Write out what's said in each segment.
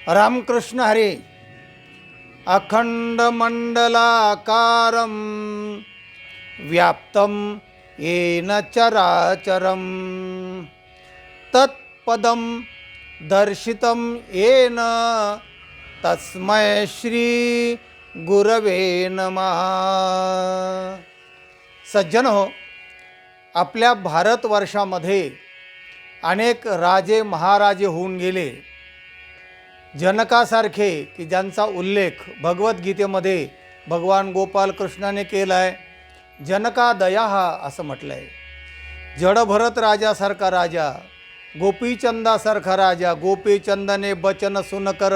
रामकृष्ण हरी. अखंडमंडलाकारं व्याप्तं येन चराचरं तत्पदं दर्शितं येन तस्मै श्री गुरवे नमः. सज्जन हो, आपल्या भारतवर्षामध्ये अनेक राजे महाराजे होऊन गेले. जनकासारखे की ज्यांचा उल्लेख भगवद्गीतेमध्ये भगवान गोपाल कृष्णाने केला आहे. जनका दया हा असं म्हटलं आहे. जडभरत राजासारखा राजा, गोपीचंदासारखा राजा, गोपीचंदने बचन सुनकर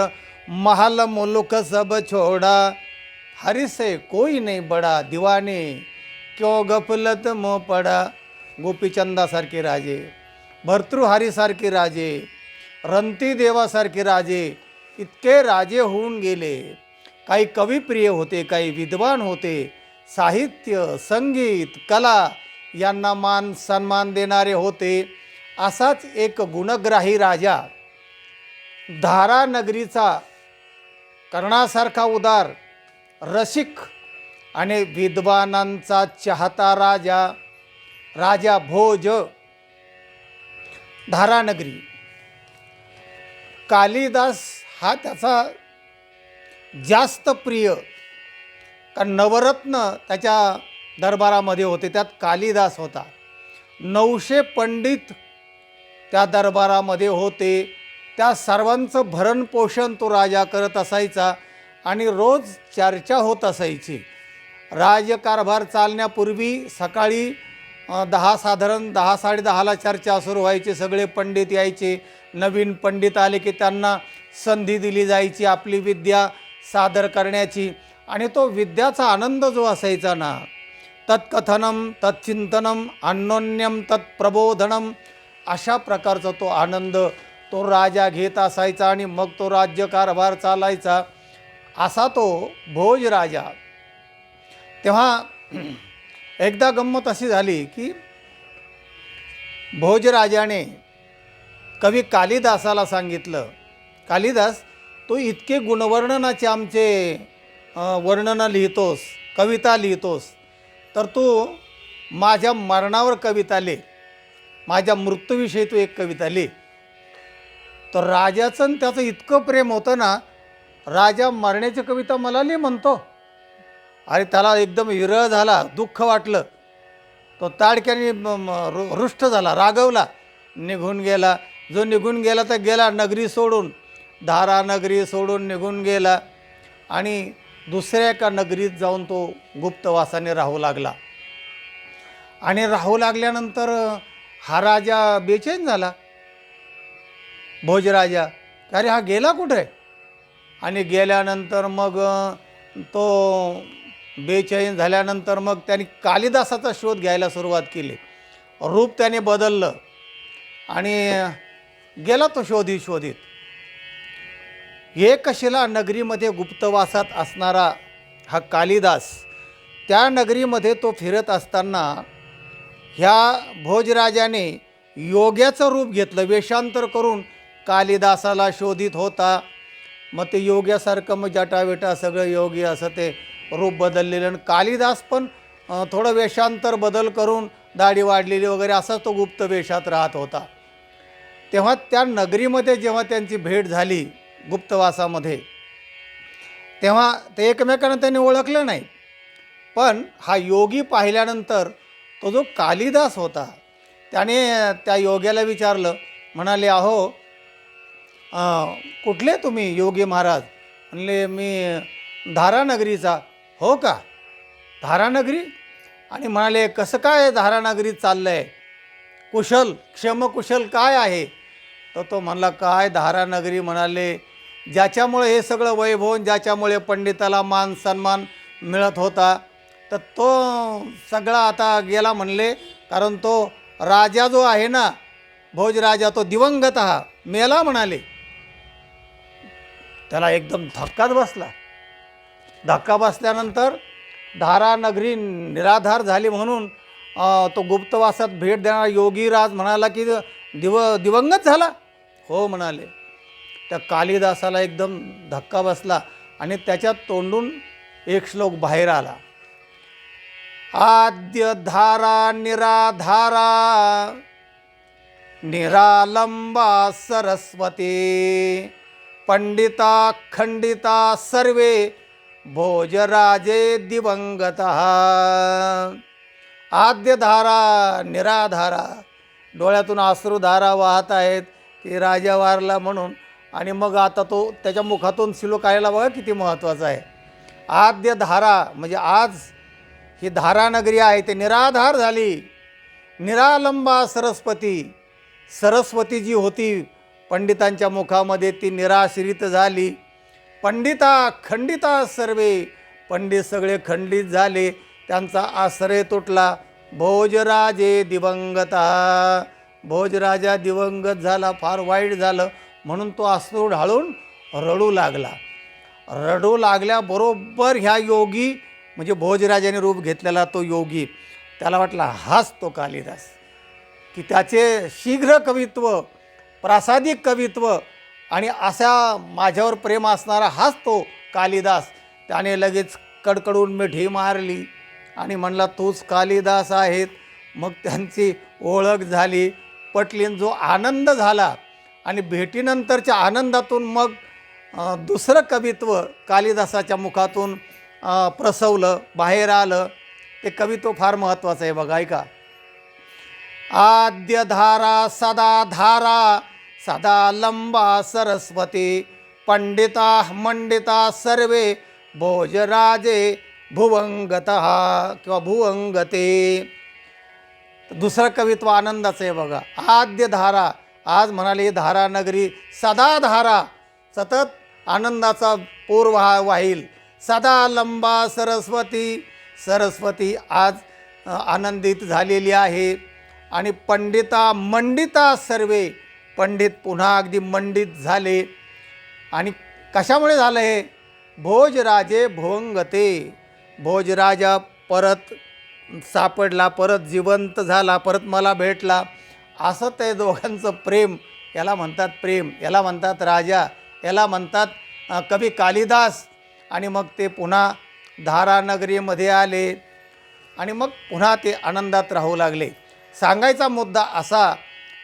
महल मुलुक सब छोड़ा, हरिसे कोई नहीं बड़ा दीवाने क्यों गफलत मो पडा. गोपीचंदासारखे राजे, भर्तृहारीसारखे राजे, रंतीदेवासारखे राजे, इतके राजे होऊन गेले. काही कविप्रिय होते, काही विद्वान होते, साहित्य संगीत कला यांना मान सन्मान देणारे होते. असाच एक गुणग्राही राजा, धारानगरीचा कर्णासारखा उदार, रसिक आणि विद्वानांचा चाहता राजा, राजा भोज. धारानगरी कालिदास हा त्याचा जास्त प्रिय, कारण नवरत्न त्याच्या दरबारामध्ये होते, त्यात कालिदास होता. 900 पंडित त्या दरबारामध्ये होते. त्या सर्वांचं भरणपोषण तो राजा करत असायचा आणि रोज चर्चा होत असायची. राजकारभार चालण्यापूर्वी सकाळी साधारण 10-10:30ला चर्चा सुरू व्हायची. सगळे पंडित यायचे. नवीन पंडित आले की त्यांना संधी दिली जायची आपली विद्या सादर करण्याची. आणि तो विद्याचा आनंद जो असायचा ना, तत्कथनम तत्चिंतनम अन्योन्यम तत्प्रबोधनम, अशा प्रकारचा तो आनंद तो राजा घेत असायचा. आणि मग तो राज्यकारभार चालायचा. असा तो भोज राजा. तेव्हा एकदा गंमत अशी झाली की भोजराजाने कवी कालिदासाला सांगितलं, कालिदास, तू इतके गुणवर्णनाचे आमचे वर्णनं लिहितोस, कविता लिहितोस, तर तू माझ्या मरणावर कविता लिह, माझ्या मृत्यूविषयी तू एक कविता लिह. तर राजाचं त्याचं इतकं प्रेम होतं ना, राजा मरण्याची कविता मला लिह म्हणतो. अरे त्याला एकदम विरह झाला, दुःख वाटलं. तो ताडक्याने रुष्ट झाला, रागवला, निघून गेला. जो निघून गेला तर गेला नगरी सोडून, धारानगरी सोडून निघून गेला. आणि दुसऱ्या एका नगरीत जाऊन तो गुप्तवासाने राहू लागला. आणि राहू लागल्यानंतर हा राजा बेचैन झाला, भोजराजा. अरे हा गेला कुठे? आणि गेल्यानंतर मग तो बेचैन झाल्यानंतर मग त्याने कालिदासाचा शोध घ्यायला सुरुवात केली. रूप त्याने बदललं आणि गेला तो शोधित. एकशिला नगरीमध्ये गुप्तवासात असणारा हा कालिदास, त्या नगरीमध्ये तो फिरत असताना ह्या भोजराजाने योग्याचं रूप घेतलं. वेषांतर करून कालिदासाला शोधित होता. मग ते योग्यासारखं मग जटाविटा सगळं योगी असं ते रूप बदललेलं. आणि कालिदास पण थोडं वेषांतर बदल करून दाढी वाढलेली वगैरे असा तो गुप्त वेषात राहत होता. तेव्हा त्या नगरीमध्ये जेव्हा त्यांची भेट झाली गुप्तवासामध्ये, तेव्हा ते एकमेकांना त्यांनी ओळखलं नाही. पण हा योगी पाहिल्यानंतर तो जो कालिदास होता त्याने त्या योग्याला विचारलं, म्हणाले, अहो कुठले तुम्ही योगी महाराज? म्हणले, मी धारानगरीचा. हो का, धारानगरी? आणि म्हणाले, कसं काय धारानगरीत चाललं आहे? कुशल क्षमकुशल काय आहे? तर तो म्हणला, काय धारानगरी म्हणाले, ज्याच्यामुळे हे सगळं वैभव, ज्याच्यामुळे पंडिताला मान सन्मान मिळत होता, तर तो सगळा आता गेला म्हणले. कारण तो राजा जो आहे ना, भोजराजा, तो दिवंगत हा मेला म्हणाले. त्याला एकदम धक्काच बसला. धक्का बसल्यानंतर धारानगरी निराधार झाली म्हणून तो गुप्तवासात भेट देणारा योगीराज म्हणाला की दिवंगत झाला. हो म्हणाले. त्या कालिदासाला एकदम धक्का बसला आणि त्याच्या तोंडून एक श्लोक बाहेर आला. आद्य धारा निराधारा निरालंबा सरस्वती पंडिता खंडिता सर्वे भोजराजे दिवंगतः. आद्यधारा निराधारा, डोळ्यातून अश्रुधारा वाहत आहेत की राजा वारला म्हणून. आणि मग आता तो त्याच्या मुखातून श्लोक आलेला बघा किती महत्त्वाचा आहे. आद्यधारा म्हणजे आज ही धारानगरी आहे ते निराधार झाली. निरालंबा सरस्वती, सरस्वती जी होती पंडितांच्या मुखामध्ये ती निराश्रित झाली. पंडिता खंडिता सर्वे, पंडित सगळे खंडित झाले, त्यांचा आश्रय तुटला. भोजराजे दिवंगता, भोजराजा दिवंगत झाला, फार वाईट झालं. म्हणून तो अश्रू ढाळून रडू लागला. रडू लागल्याबरोबर ह्या योगी म्हणजे भोजराजाने रूप घेतलेला तो योगी, त्याला वाटला हाच तो कालिदास, की त्याचे शीघ्र कवित्व, प्रासादिक कवित्व आणि असा माझ्यावर प्रेम असणारा हाच तो कालिदास. त्याने लगेच कडकडून मिठी मारली आणि म्हणला तूच कालिदास आहेत. मग त्यांची ओळख झाली, पटली. जो आनंद झाला आणि भेटीनंतरच्या आनंदातून मग दुसरं कवित्व कालिदासाच्या मुखातून प्रसवलं, बाहेर आलं. ते कवित्व फार महत्त्वाचं आहे बघा, ऐका. आद्यधारा सदा धारा सदा लंबा सरस्वती पंडिता मंडिता सर्वे भोजराजे भुवंगतः किंवा भुवंगते. दुसरं कवित्व आनंदाचं आहे बघा. आद्यधारा, आज म्हणाले धारानगरी सदा धारा, सतत आनंदाचा पूर वाहील. सदा लंबा सरस्वती, सरस्वती आज आनंदित झालेली आहे. आणि पंडिता मंडिता सर्वे, पंडित पुन्हा अगदी मंडित झाले. आणि कशामुळे झालं हे? भोजराजे भुवंगते, भोजराजा परत सापडला, परत जिवंत झाला, परत मला भेटला. असं ते दोघांचं प्रेम, याला म्हणतात प्रेम, याला म्हणतात राजा, याला म्हणतात कवी कालिदास. आणि मग ते पुन्हा धारानगरीमध्ये आले आणि मग पुन्हा ते आनंदात राहू लागले. सांगायचा मुद्दा असा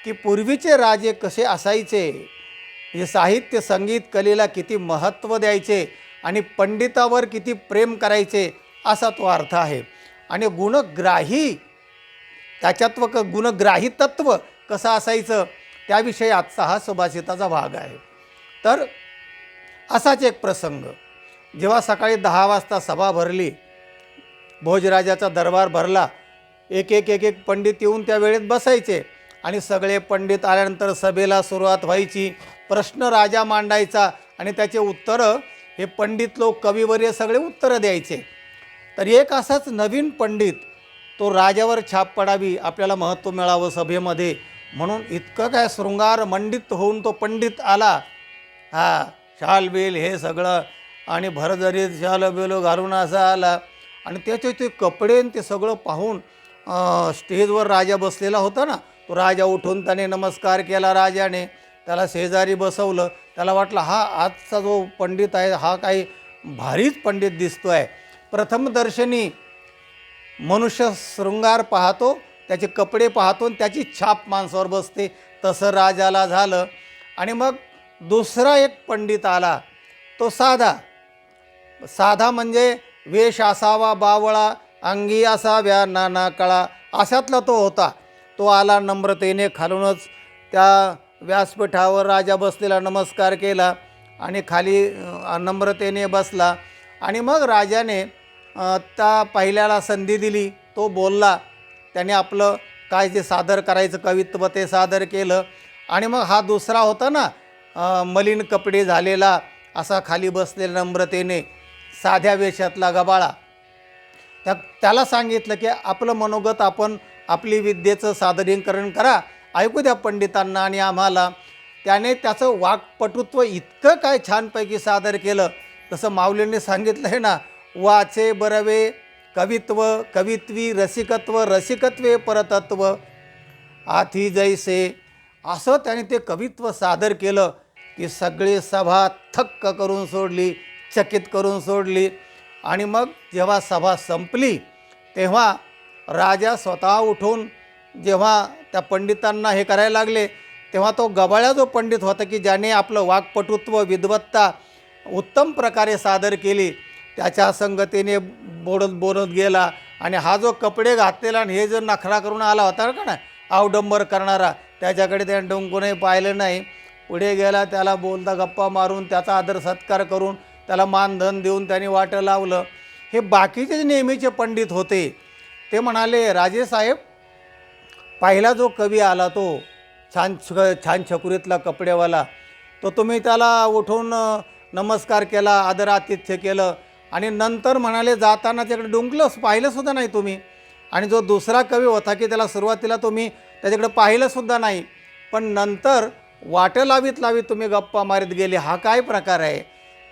की पूर्वीचे राजे कसे असायचे, म्हणजे साहित्य संगीत कलेला किती महत्त्व द्यायचे आणि पंडितावर किती प्रेम करायचे, असा तो अर्थ आहे. आणि गुणग्राही, त्याच्यात्व गुणग्राही तत्त्व कसं असायचं त्याविषयी आजचा हा सुभाषिताचा भाग आहे. तर असाच एक प्रसंग, जेव्हा सकाळी 10 वाजता सभा भरली, भोजराजाचा दरबार भरला, एक एक पंडित येऊन त्या वेळेत बसायचे आणि सगळे पंडित आल्यानंतर सभेला सुरुवात व्हायची. प्रश्न राजा मांडायचा आणि त्याचे उत्तरं हे पंडित लोक, कविवर्य सगळे उत्तरं द्यायचे. तर एक असाच नवीन पंडित, तो राजावर छाप पडावी, आपल्याला महत्त्व मिळावं सभेमध्ये म्हणून इतकं काय शृंगार मंडित होऊन तो पंडित आला. शाल बेल हे सगळं आणि भरजरीत शाल बेलो घालून असा आला. आणि त्याचे ते कपडे ते सगळं पाहून स्टेजवर राजा बसलेला होता ना, तो राजा उठून त्याने नमस्कार केला. राजाने त्याला शेजारी बसवलं. त्याला वाटलं हा आजचा जो पंडित आहे हा काही भारीच पंडित दिसतो आहे. प्रथमदर्शनी मनुष्य शृंगार पाहतो, त्याचे कपडे पाहतो आणि त्याची छाप माणसावर बसते, तसं राजाला झालं. आणि मग दुसरा एक पंडित आला, तो साधा. साधा म्हणजे वेश असावा बावळा, अंगी असाव्या नाना कळा, अशातला तो होता. तो आला नम्रतेने, खालूनच त्या व्यासपीठावर राजा बसलेला नमस्कार केला आणि खाली नम्रतेने बसला. आणि मग राजाने त्या पहिल्याला संधी दिली, तो बोलला. त्याने आपलं काय जे सादर करायचं कवित्व ते सादर केलं. आणि मग हा दुसरा होता ना, मलिन कपडे झालेला, असा खाली बसलेला नम्रतेने, साध्या वेशातला गबाळा, त्याला सांगितलं की आपलं मनोगत आपण आपली विद्येचं सादरीकरण करा, ऐकू द्या पंडितांना आणि आम्हाला. त्याने त्याचं वाक्पटुत्व इतकं काय छानपैकी सादर केलं, तसं माऊलींनी सांगितलं आहे ना, वाचे बरवे कवित्व कवित्वी रसिकत्व रसिकत्वे परतत्व आथी जैसे, असं त्याने ते कवित्व सादर केलं की सगळी सभा थक्क करून सोडली, चकित करून सोडली. आणि मग जेव्हा सभा संपली तेव्हा राजा स्वतः उठून जेव्हा त्या पंडितांना हे करायला लागले, तेव्हा तो गबाळा जो पंडित होता की ज्याने आपलं वाक्पटुत्व, विद्वत्ता उत्तम प्रकारे सादर केली, त्याच्या संगतीने बोलत बोलत गेला. आणि हा जो कपडे घातलेला आणि हे जो नखरा करून आला होता का ना, अवडंबर करणारा, त्याच्याकडे त्याने डोंकूनही पाहिलं नाही. पुढे गेला, त्याला बोलता गप्पा मारून त्याचा आदर सत्कार करून त्याला मानधन देऊन त्याने वाटं लावलं. हे बाकीचे जे नेहमीचे पंडित होते ते म्हणाले, राजेसाहेब, पहिला जो कवी आला तो छान छकुरीतला कपडेवाला, तो तुम्ही त्याला उठून नमस्कार केला, आदरातिथ्य केलं, आणि नंतर म्हणाले जाताना त्याकडे डुंकलंच पाहिलंसुद्धा नाही तुम्ही. आणि जो दुसरा कवी होता की त्याला सुरुवातीला तुम्ही त्याच्याकडे पाहिलंसुद्धा नाही, पण नंतर वाटं लावीत लावीत तुम्ही गप्पा मारीत गेले, हा काय प्रकार आहे?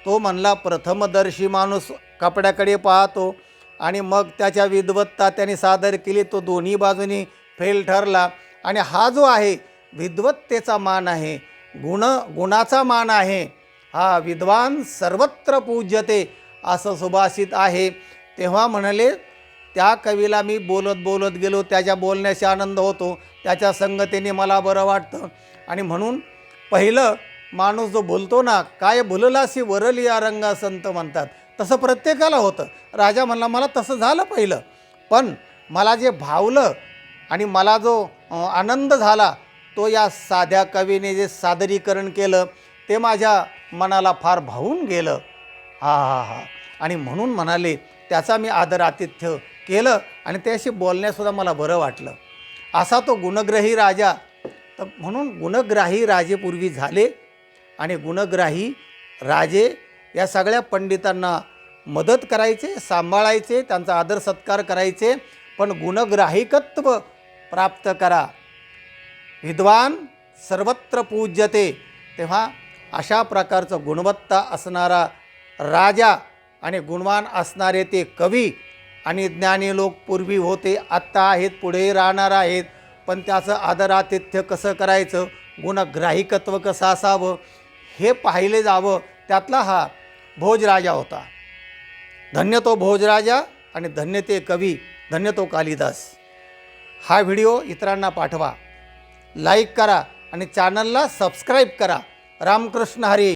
तो म्हणला, प्रथमदर्शी माणूस कपड्याकडे पाहतो आणि मग त्याच्या विद्वत्ता त्याने सादर केली, तो दोन्ही बाजूनी फेल ठरला. आणि हा जो आहे विद्वत्तेचा मान आहे, गुणाचा मान आहे, हा विद्वान सर्वत्र पूज्यते असं सुभाषित आहे. तेव्हा म्हणाले, त्या कवीला मी बोलत बोलत गेलो, त्याच्या बोलण्याचा आनंद होतो, त्याच्या संगतीने मला बरं वाटतं. आणि म्हणून पहिलं माणूस जो बोलतो ना, काय भुललासी वरली या रंगा संत म्हणतात, तसं प्रत्येकाला होतं. राजा म्हणला, मला तसं झालं पहिलं, पण मला जे भावलं आणि मला जो आनंद झाला तो या साध्या कवीने जे सादरीकरण केलं ते माझ्या मनाला फार भावून गेलं. हा हा हा. आणि म्हणून म्हणाले, त्याचा मी आदर आतिथ्य केलं आणि त्याशी बोलण्यासुद्धा मला बरं वाटलं. असा तो गुणग्राही राजा. तर म्हणून गुणग्राही राजे पूर्वी झाले आणि गुणग्राही राजे या सगळ्या पंडितांना मदत करायचे, सांभाळायचे, त्यांचा आदर सत्कार करायचे, पण गुणग्राहिकत्व प्राप्त करा. विद्वान सर्वत्र पूज्यते. तेव्हा अशा प्रकारचं गुणवत्ता असणारा राजा आणि गुणवान असणारे ते कवी आणि ज्ञानी लोक पूर्वी होते, आत्ता आहेत, पुढेही राहणार आहेत. पण त्याचं आदरातिथ्य कसं करायचं, गुणग्राहिकत्व कसं असावं हे पाहिले जावं. त्यातला हा भोजराजा होता. धन्य तो भोजराजा आणि धन्य ते कवी, धन्य तो कालिदास. हा व्हिडिओ इतरांना पाठवा, लाईक करा आणि चॅनलला सबस्क्राईब करा. रामकृष्ण हरी.